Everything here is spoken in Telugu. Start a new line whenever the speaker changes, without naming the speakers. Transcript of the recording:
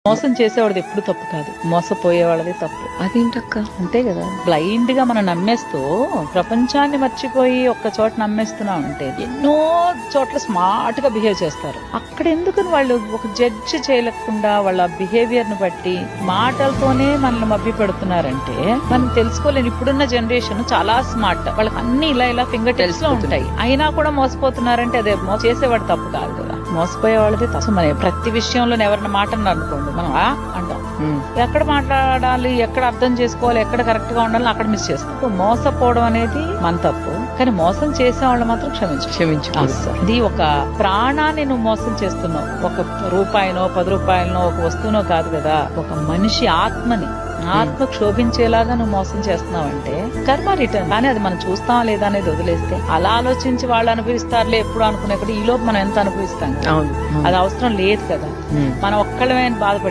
మోసం చేసేవాడిది ఎప్పుడు తప్పు కాదు, మోసపోయేవాళ్ళది తప్పు.
అదేంటక్క?
అంతే కదా, బ్లైండ్ గా మనం నమ్మేస్తూ ప్రపంచాన్ని మర్చిపోయి ఒక్క చోట నమ్మేస్తున్నాం అంటే ఎన్నో చోట్ల స్మార్ట్ గా బిహేవ్ చేస్తారు. అక్కడ ఎందుకని వాళ్ళు ఒక జడ్జి చేయలేకుండా వాళ్ళ బిహేవియర్ ను బట్టి మాటలతోనే మనల్ని మభ్య పెడుతున్నారంటే మనం తెలుసుకోలేని. ఇప్పుడున్న జనరేషన్ చాలా స్మార్ట్, వాళ్ళకి అన్ని ఇలా ఫింగర్ టిప్స్ లో ఉంటాయి, అయినా కూడా మోసపోతున్నారంటే అదే చేసేవాడు తప్పు కాదు కదా, మోసపోయే వాళ్ళది తప్పు. మన ప్రతి విషయంలో ఎవరిని మాట అనుకోండి, మనం అంటాం, ఎక్కడ మాట్లాడాలి, ఎక్కడ అర్థం చేసుకోవాలి, ఎక్కడ కరెక్ట్ గా ఉండాలి అక్కడ మిస్ చేస్తాం. మోసపోవడం అనేది మన తప్పు, కానీ మోసం చేసే వాళ్ళు మాత్రం క్షమించు. ఇది ఒక ప్రాణాన్ని నువ్వు మోసం చేస్తున్నావు, ఒక రూపాయినో 10 రూపాయలనో ఒక వస్తువునో కాదు కదా, ఒక మనిషి ఆత్మ క్షోభించేలాగా నువ్వు మోసం చేస్తున్నావు అంటే కర్మ రిటర్న్. కానీ అది మనం చూస్తామా లేదా అనేది వదిలేస్తే, అలా ఆలోచించి వాళ్ళు అనుభవిస్తారులే ఎప్పుడు అనుకునే ఈ లోపు మనం ఎంత అనుభవిస్తాం, అది అవసరం లేదు కదా. మనం ఒక్కళ్ళమే బాధపడి